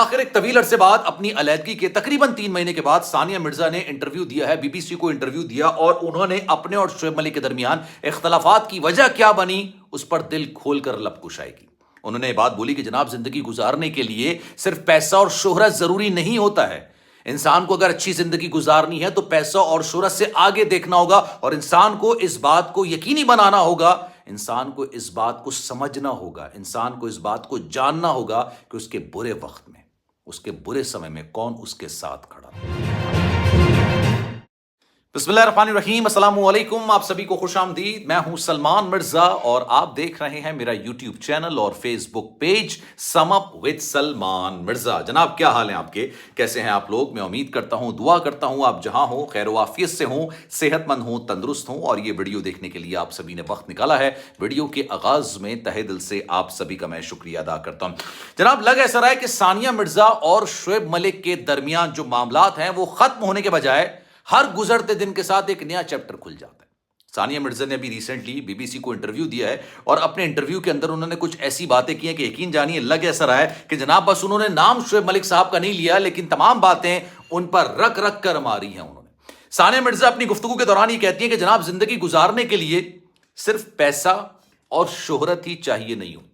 آخر ایک طویل عرصے بعد اپنی علیحدگی کے تقریباً 3 مہینے کے بعد ثانیہ مرزا نے انٹرویو دیا ہے، بی بی سی کو انٹرویو دیا، اور انہوں نے اپنے اور شعیب ملک کے درمیان اختلافات کی وجہ کیا بنی اس پر دل کھول کر لب کشائی کی۔ انہوں نے یہ بات بولی کہ جناب، زندگی گزارنے کے لیے صرف پیسہ اور شہرت ضروری نہیں ہوتا ہے۔ انسان کو اگر اچھی زندگی گزارنی ہے تو پیسہ اور شہرت سے آگے دیکھنا ہوگا، اور انسان کو اس بات کو یقینی بنانا ہوگا، انسان کو اس بات کو سمجھنا ہوگا، انسان کو اس بات کو جاننا ہوگا کہ اس کے برے وقت میں، اس کے برے سمے میں کون اس کے ساتھ کھڑا ہے۔ بسم اللہ الرحمن الرحیم، السلام علیکم، آپ سبھی کو خوش آمدید۔ میں ہوں سلمان مرزا اور آپ دیکھ رہے ہیں میرا یوٹیوب چینل اور Facebook page sum up with Salman Mirza. جناب، کیا حال ہیں آپ کے؟ کیسے ہیں آپ لوگ؟ میں امید کرتا ہوں، دعا کرتا ہوں آپ جہاں ہوں خیر و عافیت سے ہوں، صحت مند ہوں، تندرست ہوں، اور یہ ویڈیو دیکھنے کے لیے آپ سبھی نے وقت نکالا ہے۔ ویڈیو کے آغاز میں تہہ دل سے آپ سبھی کا میں شکریہ ادا کرتا ہوں۔ جناب، لگ ایسا رہا ہے کہ ثانیہ مرزا اور شعیب ملک کے درمیان جو معاملات ہیں وہ ختم ہونے کے بجائے ہر گزرتے دن کے ساتھ ایک نیا چیپٹر کھل جاتا ہے۔ ثانیہ مرزا نے ابھی ریسنٹلی بی بی سی کو انٹرویو دیا ہے، اور اپنے انٹرویو کے اندر انہوں نے کچھ ایسی باتیں کی ہیں کہ یقین جانیے لگ ایسا رہا ہے کہ جناب بس انہوں نے نام شعیب ملک صاحب کا نہیں لیا، لیکن تمام باتیں ان پر رکھ رکھ کر ماری ہیں انہوں نے۔ ثانیہ مرزا اپنی گفتگو کے دوران یہ کہتی ہیں کہ جناب، زندگی گزارنے کے لیے صرف پیسہ اور شہرت ہی چاہیے نہیں ہوتا۔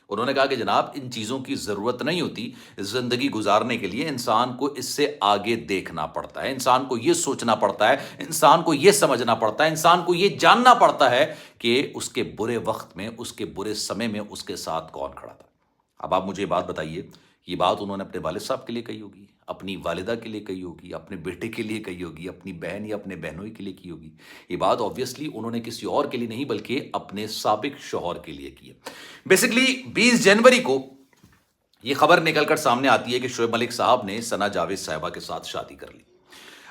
انہوں نے کہا کہ جناب، ان چیزوں کی ضرورت نہیں ہوتی زندگی گزارنے کے لیے۔ انسان کو اس سے آگے دیکھنا پڑتا ہے، انسان کو یہ سوچنا پڑتا ہے، انسان کو یہ سمجھنا پڑتا ہے، انسان کو یہ جاننا پڑتا ہے کہ اس کے برے وقت میں، اس کے برے سمے میں اس کے ساتھ کون کھڑا تھا۔ اب آپ مجھے یہ بات بتائیے، یہ بات انہوں نے اپنے والد صاحب کے لیے کہی ہوگی، اپنی والدہ کے لیے کہی ہوگی، اپنے بیٹے کے لیے کہی ہوگی، اپنی بہن یا اپنے بہنوں کے لیے کی ہوگی۔ یہ بات آبویسلی انہوں نے کسی اور کے لیے نہیں بلکہ اپنے سابق شوہر کے لیے کی ہے۔ بیسکلی 20 جنوری کو یہ خبر نکل کر سامنے آتی ہے کہ شعیب ملک صاحب نے ثنا جاوید صاحبہ کے ساتھ شادی کر لی۔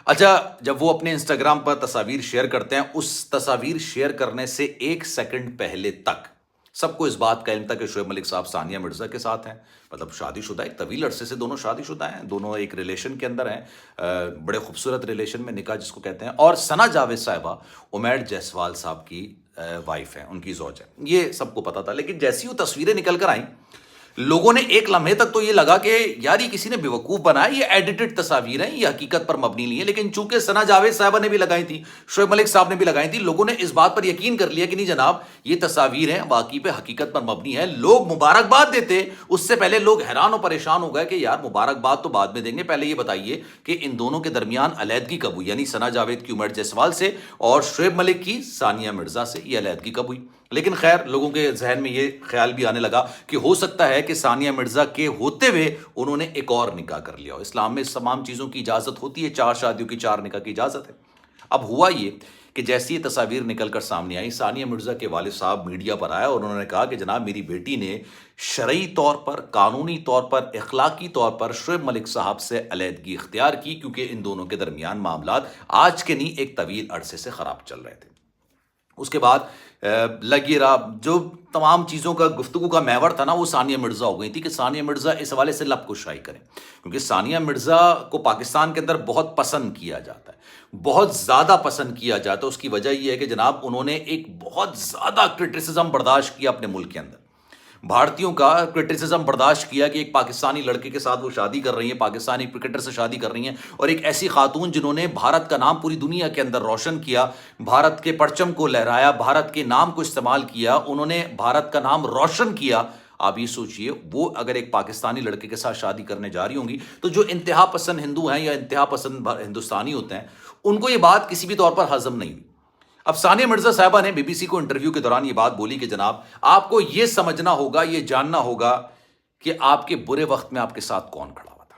اچھا، جب وہ اپنے انسٹاگرام پر تصاویر شیئر کرتے ہیں، اس تصاویر شیئر کرنے سے 1 سیکنڈ پہلے تک سب کو اس بات کا علم تھا کہ شعیب ملک صاحب ثانیہ مرزا کے ساتھ ہیں، مطلب شادی شدہ، ایک طویل عرصے سے دونوں شادی شدہ ہیں، دونوں ایک ریلیشن کے اندر ہیں، بڑے خوبصورت ریلیشن میں، نکاح جس کو کہتے ہیں۔ اور ثنا جاوید صاحبہ عمیر جیسوال صاحب کی وائف ہیں، ان کی زوج ہے، یہ سب کو پتا تھا۔ لیکن جیسی وہ تصویریں نکل کر آئیں، لوگوں نے ایک لمحے تک تو یہ لگا کہ یار یہ کسی نے بیوقوف بنایا، یہ ایڈیٹڈ تصاویر ہیں، یہ حقیقت پر مبنی نہیں ہے۔ لیکن چونکہ ثنا جاوید صاحبہ نے بھی لگائی تھی، شعیب ملک صاحب نے بھی لگائی تھی، لوگوں نے اس بات پر یقین کر لیا کہ نہیں جناب، یہ تصاویر ہیں، واقعی پہ حقیقت پر مبنی ہے۔ لوگ مبارکباد دیتے، اس سے پہلے لوگ حیران و پریشان ہو گئے کہ یار مبارکباد تو بعد میں دیں گے، پہلے یہ بتائیے کہ ان دونوں کے درمیان علیحدگی کب ہوئی، یعنی ثنا جاوید کی عمیر جیسوال سے اور شعیب ملک کی ثانیہ مرزا سے، یہ علیحدگی کب ہوئی۔ لیکن خیر، لوگوں کے ذہن میں یہ خیال بھی آنے لگا کہ ہو سکتا ہے کہ ثانیہ مرزا کے ہوتے ہوئے انہوں نے ایک اور نکاح کر لیا ہو۔ اسلام میں اس تمام چیزوں کی اجازت ہوتی ہے، 4 شادیوں کی 4 نکاح کی اجازت ہے۔ اب ہوا یہ کہ جیسی یہ تصاویر نکل کر سامنے آئی، ثانیہ مرزا کے والد صاحب میڈیا پر آیا اور انہوں نے کہا کہ جناب، میری بیٹی نے شرعی طور پر، قانونی طور پر، اخلاقی طور پر شعیب ملک صاحب سے علیحدگی اختیار کی، کیونکہ ان دونوں کے درمیان معاملات آج کے نہیں ایک طویل عرصے سے خراب چل رہے تھے۔ اس کے بعد لگی رہا، جو تمام چیزوں کا گفتگو کا محور تھا نا، وہ ثانیہ مرزا ہو گئی تھی کہ ثانیہ مرزا اس حوالے سے لب کشائی کریں، کیونکہ ثانیہ مرزا کو پاکستان کے اندر بہت پسند کیا جاتا ہے، بہت زیادہ پسند کیا جاتا ہے۔ اس کی وجہ یہ ہے کہ جناب انہوں نے ایک بہت زیادہ کرٹیسزم برداشت کیا اپنے ملک کے اندر، بھارتیوں کا کرٹیسزم برداشت کیا کہ ایک پاکستانی لڑکے کے ساتھ وہ شادی کر رہی ہیں، پاکستانی کرکٹر سے شادی کر رہی ہیں، اور ایک ایسی خاتون جنہوں نے بھارت کا نام پوری دنیا کے اندر روشن کیا، بھارت کے پرچم کو لہرایا، بھارت کے نام کو استعمال کیا، انہوں نے بھارت کا نام روشن کیا۔ آپ یہ سوچئے، وہ اگر ایک پاکستانی لڑکے کے ساتھ شادی کرنے جا رہی ہوں گی تو جو انتہا پسند ہندو ہیں یا انتہا پسند ہندوستانی ہوتے ہیں، ان کو یہ بات کسی بھی طور پر ہضم نہیں ہوئی۔ اب ثانیہ مرزا صاحبہ نے بی بی سی کو انٹرویو کے دوران یہ بات بولی کہ جناب، آپ کو یہ سمجھنا ہوگا، یہ جاننا ہوگا کہ آپ کے برے وقت میں آپ کے ساتھ کون کھڑا ہوا تھا،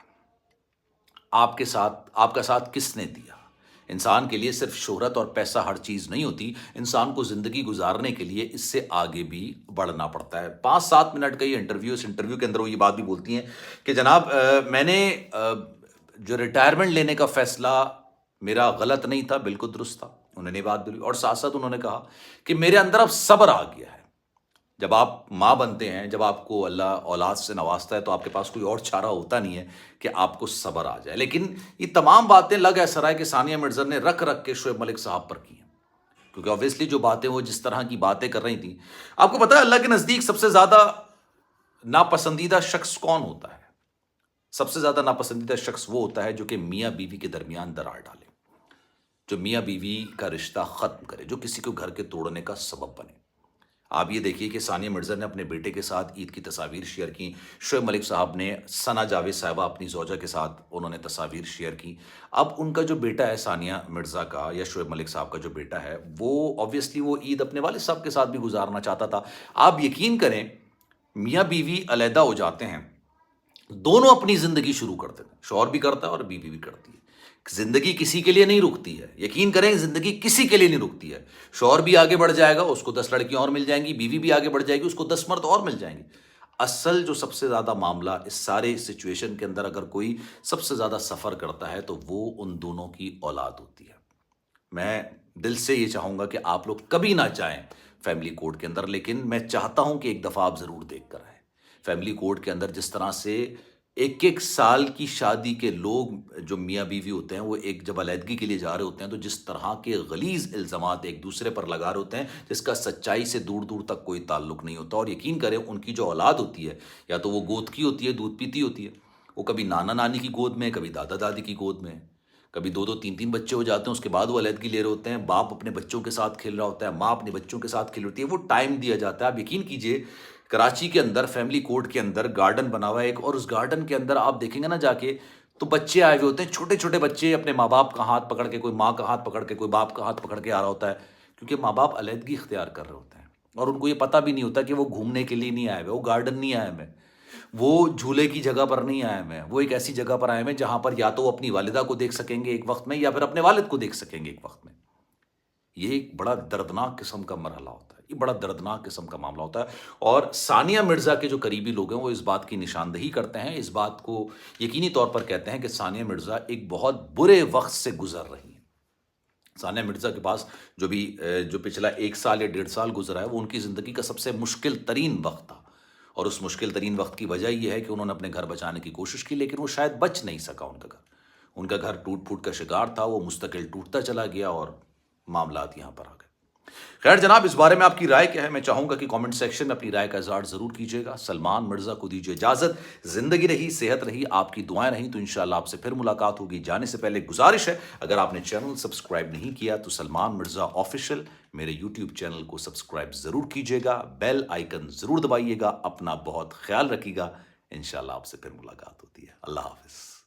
آپ کا ساتھ کس نے دیا۔ انسان کے لیے صرف شہرت اور پیسہ ہر چیز نہیں ہوتی، انسان کو زندگی گزارنے کے لیے اس سے آگے بھی بڑھنا پڑتا ہے۔ 5-7 منٹ کا یہ انٹرویو، اس انٹرویو کے اندر وہ یہ بات بھی بولتی ہیں کہ جناب، میں نے جو ریٹائرمنٹ لینے کا فیصلہ میرا غلط نہیں تھا، بالکل درست تھا، انہوں نے بات بولی، اور ساتھ ساتھ انہوں نے کہا کہ میرے اندر اب صبر آ گیا ہے۔ جب آپ ماں بنتے ہیں، جب آپ کو اللہ اولاد سے نوازتا ہے تو آپ کے پاس کوئی اور چارہ ہوتا نہیں ہے کہ آپ کو صبر آ جائے۔ لیکن یہ تمام باتیں لگ ایسا رہا ہے کہ ثانیہ مرزا نے رکھ کے شعیب ملک صاحب پر کی ہیں، کیونکہ اوبویسلی جو باتیں، وہ جس طرح کی باتیں کر رہی تھیں، آپ کو پتہ ہے اللہ کے نزدیک سب سے زیادہ ناپسندیدہ شخص کون ہوتا ہے؟ سب سے زیادہ ناپسندیدہ شخص وہ ہوتا ہے جو کہ میاں بیوی کے درمیان درار ڈالے، جو میاں بیوی کا رشتہ ختم کرے، جو کسی کو گھر کے توڑنے کا سبب بنے۔ آپ یہ دیکھیے کہ ثانیہ مرزا نے اپنے بیٹے کے ساتھ عید کی تصاویر شیئر کی، شعیب ملک صاحب نے ثنا جاوید صاحبہ اپنی زوجہ کے ساتھ انہوں نے تصاویر شیئر کی۔ اب ان کا جو بیٹا ہے ثانیہ مرزا کا یا شعیب ملک صاحب کا جو بیٹا ہے، وہ آبویسلی وہ عید اپنے والد صاحب کے ساتھ بھی گزارنا چاہتا تھا۔ آپ یقین کریں، میاں بیوی علیحدہ ہو جاتے ہیں، دونوں اپنی زندگی شروع کرتے ہیں، شوہر بھی کرتا ہے اور بیوی بھی کرتی ہے۔ زندگی کسی کے لیے نہیں رکتی ہے، یقین کریں زندگی کسی کے لیے نہیں رکتی ہے۔ شوہر بھی آگے بڑھ جائے گا، اس کو 10 لڑکیاں اور مل جائیں گی، بیوی بھی آگے بڑھ جائے گی، اس کو 10 مرد اور مل جائیں گے۔ اصل جو سب سے زیادہ معاملہ اس سارے سچویشن کے اندر اگر کوئی سب سے زیادہ سفر کرتا ہے تو وہ ان دونوں کی اولاد ہوتی ہے۔ میں دل سے یہ چاہوں گا کہ آپ لوگ کبھی نہ جائیں فیملی کورٹ کے اندر، لیکن میں چاہتا ہوں کہ ایک دفعہ آپ ضرور دیکھ کر آئیں۔ فیملی کورٹ کے اندر جس طرح سے ایک ایک سال کی شادی کے لوگ جو میاں بیوی ہوتے ہیں، وہ ایک جب علیحدگی کے لیے جا رہے ہوتے ہیں تو جس طرح کے غلیظ الزامات ایک دوسرے پر لگا رہے ہوتے ہیں جس کا سچائی سے دور دور تک کوئی تعلق نہیں ہوتا، اور یقین کریں ان کی جو اولاد ہوتی ہے یا تو وہ گود کی ہوتی ہے، دودھ پیتی ہوتی ہے، وہ کبھی نانا نانی کی گود میں، کبھی دادا دادی کی گود میں، کبھی دو دو تین تین بچے ہو جاتے ہیں، اس کے بعد وہ علیحدگی لے رہے ہوتے ہیں، باپ اپنے بچوں کے ساتھ کھیل رہا ہوتا ہے، ماں اپنے بچوں کے ساتھ کھیل رہی ہوتی ہے، وہ ٹائم دیا جاتا ہے۔ آپ یقین کیجئے کراچی کے اندر فیملی کورٹ کے اندر گارڈن بنا ہوا ہے ایک، اور اس گارڈن کے اندر آپ دیکھیں گے نا جا کے تو بچے آئے ہوئے ہوتے ہیں، چھوٹے چھوٹے بچے اپنے ماں باپ کا ہاتھ پکڑ کے، کوئی ماں کا ہاتھ پکڑ کے، کوئی باپ کا ہاتھ پکڑ کے آ رہا ہوتا ہے، کیونکہ ماں باپ علیحدگی اختیار کر رہے ہوتے ہیں اور ان کو یہ پتہ بھی نہیں ہوتا کہ وہ گھومنے کے لیے نہیں آئے ہوئے، وہ گارڈن نہیں آئے ہوئے، وہ جھولے کی جگہ پر نہیں آئے ہوئے، وہ ایک ایسی جگہ پر آئے ہوئے جہاں پر یا تو وہ اپنی والدہ کو دیکھ سکیں گے ایک وقت میں، یا پھر اپنے والد کو دیکھ سکیں گے ایک وقت میں۔ یہ ایک بڑا دردناک قسم کا مرحلہ ہوتا ہے، یہ بڑا دردناک قسم کا معاملہ ہوتا ہے، اور ثانیہ مرزا کے جو قریبی لوگ ہیں وہ اس بات کی نشاندہی کرتے ہیں، اس بات کو یقینی طور پر کہتے ہیں کہ ثانیہ مرزا ایک بہت برے وقت سے گزر رہی ہیں۔ ثانیہ مرزا کے پاس جو پچھلا 1 سال یا 1.5 سال گزرا ہے وہ ان کی زندگی کا سب سے مشکل ترین وقت تھا، اور اس مشکل ترین وقت کی وجہ یہ ہے کہ انہوں نے اپنے گھر بچانے کی کوشش کی لیکن وہ شاید بچ نہیں سکا ان کا گھر ٹوٹ پھوٹ کا شکار تھا، وہ مستقل ٹوٹتا چلا گیا اور معاملات یہاں پر آ گئے۔ خیر جناب، اس بارے میں آپ کی رائے کیا ہے؟ میں چاہوں گا کہ کامنٹ سیکشن میں اپنی رائے کا اظہار ضرور کیجیے گا۔ سلمان مرزا کو دیجیے اجازت، زندگی رہی، صحت رہی، آپ کی دعائیں رہیں تو انشاءاللہ آپ سے پھر ملاقات ہوگی۔ جانے سے پہلے گزارش ہے، اگر آپ نے چینل سبسکرائب نہیں کیا تو سلمان مرزا آفیشیل میرے یوٹیوب چینل کو سبسکرائب ضرور کیجیے گا، بیل آئیکن ضرور دبائیے گا، اپنا بہت خیال رکھیے گا۔ انشاءاللہ آپ سے پھر ملاقات ہوتی ہے۔ اللہ حافظ۔